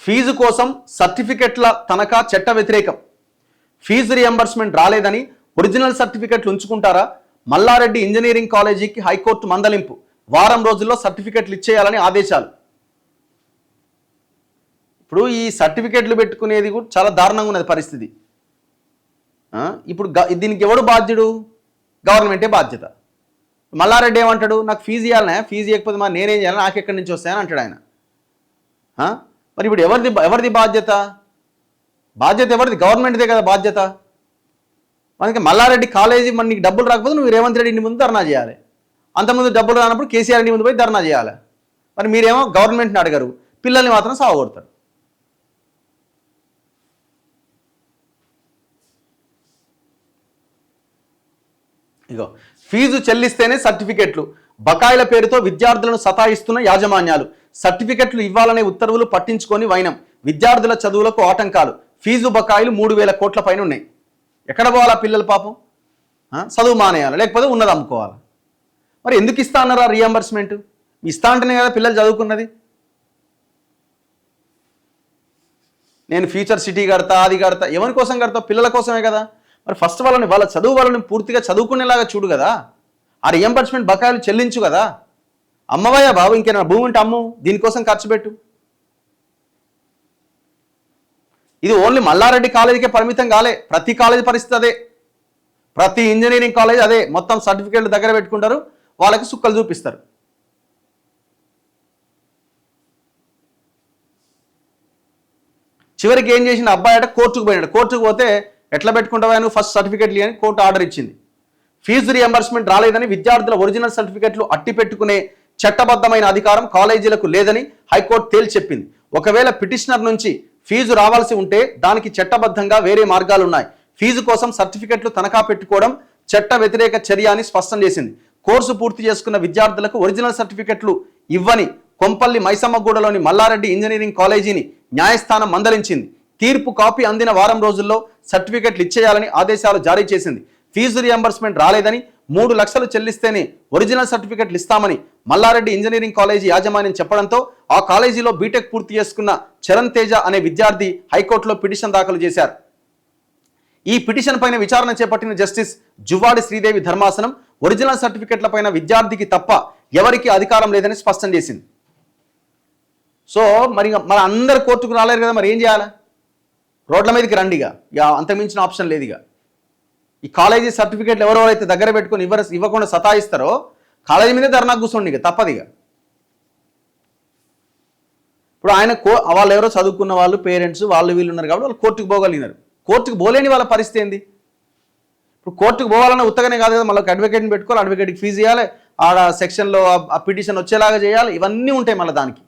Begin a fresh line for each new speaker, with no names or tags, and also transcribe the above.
Fee కోసం సర్టిఫికెట్ల తనఖా చట్ట వ్యతిరేకం. ఫీజు రియంబర్స్మెంట్ రాలేదని ఒరిజినల్ సర్టిఫికెట్లు ఉంచుకుంటారా? మల్లారెడ్డి ఇంజనీరింగ్ కాలేజీకి హైకోర్టు మందలింపు. వారం రోజుల్లో సర్టిఫికెట్లు ఇచ్చేయాలని ఆదేశాలు. ఇప్పుడు ఈ సర్టిఫికెట్లు పెట్టుకునేది కూడా చాలా దారుణంగా ఉన్నది పరిస్థితి. ఇప్పుడు దీనికి ఎవడు బాధ్యుడు? గవర్నమెంటే బాధ్యత. మల్లారెడ్డి ఏమంటాడు? నాకు ఫీజు ఇవ్వాలనే, ఫీజు ఇవ్వకపోతే మరి నేనేం చేయాలి, నాకు ఎక్కడి నుంచి వస్తాయని అంటాడు ఆయన. మరి ఇప్పుడు ఎవరిది బాధ్యత? బాధ్యత ఎవరిది? గవర్నమెంట్దే కదా బాధ్యత. అందుకే మల్లారెడ్డి కాలేజీ మరి నీకు డబ్బులు రాకపోతే నువ్వు రేవంత్ రెడ్డి ఇంటి ముందు ధర్నా చేయాలి. అంతకుముందు డబ్బులు రానప్పుడు కేసీఆర్ ఇంటి ముందు పోయి ధర్నా చేయాలి. మరి మీరేమో గవర్నమెంట్ని అడగరు, పిల్లల్ని మాత్రం సావగొడతారు. ఇగో ఫీజు చెల్లిస్తేనే సర్టిఫికెట్లు, బకాయిల పేరుతో విద్యార్థులను సతాయిస్తున్న యాజమాన్యాలు. సర్టిఫికెట్లు ఇవ్వాలనే ఉత్తర్వులు పట్టించుకొని వైనం. విద్యార్థుల చదువులకు ఆటంకాలు. ఫీజు బకాయిలు 3,000 కోట్ల పైన ఉన్నాయి. ఎక్కడ పోవాలా పిల్లలు? పాపం చదువు మానేయాలి, లేకపోతే ఉన్నది అమ్ముకోవాలి. మరి ఎందుకు ఇస్తా అన్నారా రియంబర్స్మెంట్? ఇస్తా అంటేనే కదా పిల్లలు చదువుకున్నది. నేను ఫ్యూచర్ సిటీ కడతా, అది కడతా, ఎవరి కోసం కడతా? పిల్లల కోసమే కదా. మరి ఫస్ట్ వాళ్ళ చదువు వాళ్ళని పూర్తిగా చదువుకునేలాగా చూడు కదా. ఆ రియంబర్స్మెంట్ బకాయిలు చెల్లించు కదా. అమ్మవయ్యా బాబు, ఇంకేమైనా భూమి ఉంటే అమ్ము, దీనికోసం ఖర్చు పెట్టు. ఇది ఓన్లీ మల్లారెడ్డి కాలేజీకే పరిమితం కాలే, ప్రతి కాలేజీ పరిస్థితి అదే. ప్రతి ఇంజనీరింగ్ కాలేజ్ అదే. మొత్తం సర్టిఫికేట్లు దగ్గర పెట్టుకుంటారు, వాళ్ళకి సుక్కలు చూపిస్తారు. చివరికి ఏం చేసిన అబ్బాయి అంటే కోర్టుకు పోయినాడు. కోర్టుకు పోతే ఎట్లా పెట్టుకుంటావా నువ్వు, ఫస్ట్ సర్టిఫికెట్లు అని కోర్టు ఆర్డర్ ఇచ్చింది. ఫీజు రియంబర్స్మెంట్ రాలేదని విద్యార్థుల ఒరిజినల్ సర్టిఫికెట్లు అట్టి పెట్టుకునే చట్టబద్ధమైన అధికారం కాలేజీలకు లేదని హైకోర్టు తేల్చెప్పింది. ఒకవేళ పిటిషనర్ నుంచి ఫీజు రావాల్సి ఉంటే దానికి చట్టబద్ధంగా వేరే మార్గాలు ఉన్నాయి. ఫీజు కోసం సర్టిఫికెట్లు తనఖా పెట్టుకోవడం చట్ట వ్యతిరేక చర్య అని స్పష్టం చేసింది. కోర్సు పూర్తి చేసుకున్న విద్యార్థులకు ఒరిజినల్ సర్టిఫికెట్లు ఇవ్వని కొంపల్లి మైసమ్మగూడలోని మల్లారెడ్డి ఇంజనీరింగ్ కాలేజీని న్యాయస్థానం మందలించింది. తీర్పు కాపీ అందిన వారం రోజుల్లో సర్టిఫికెట్లు ఇచ్చేయాలని ఆదేశాలు జారీ చేసింది. ఫీజు రియంబర్స్మెంట్ రాలేదని 3 లక్షలు చెల్లిస్తేనే ఒరిజినల్ సర్టిఫికెట్లు ఇస్తామని మల్లారెడ్డి ఇంజనీరింగ్ కాలేజీ యాజమాన్యం చెప్పడంతో ఆ కాలేజీలో బీటెక్ పూర్తి చేసుకున్న చరణ్ తేజ అనే విద్యార్థి హైకోర్టులో పిటిషన్ దాఖలు చేశారు. ఈ పిటిషన్ పైన విచారణ చేపట్టిన జస్టిస్ జువ్వాడి శ్రీదేవి ధర్మాసనం ఒరిజినల్ సర్టిఫికెట్ల పైన విద్యార్థికి తప్ప ఎవరికి అధికారం లేదని స్పష్టం చేసింది. సో మరి అందరు కోర్టుకు రాలేరు కదా, మరి ఏం చేయాలి? రోడ్ల మీదకి రండిగా, అంతకుమించిన ఆప్షన్ లేదు. ఇక ఈ కాలేజీ సర్టిఫికెట్లు ఎవరెవరైతే దగ్గర పెట్టుకుని ఇవ్వకుండా సతాయిస్తారో కాలేజీ మీదే ధర్నా కూర్చోండి, ఇక తప్పదిగా. ఇప్పుడు ఆయన వాళ్ళు ఎవరో చదువుకున్న వాళ్ళు, పేరెంట్స్ వాళ్ళు వీళ్ళు ఉన్నారు కాబట్టి వాళ్ళు కోర్టుకు పోగలిగినారు. కోర్టుకు పోలేని వాళ్ళ పరిస్థితి ఏంది? ఇప్పుడు కోర్టుకు పోవాలన్న ఉత్తగానే కాదు కదా, మళ్ళీ అడ్వకేట్ని పెట్టుకోవాలి, అడ్వకేట్కి ఫీజు ఇవ్వాలి, ఆడ సెక్షన్లో ఆ పిటిషన్ వచ్చేలాగా చేయాలి, ఇవన్నీ ఉంటాయి మళ్ళీ దానికి.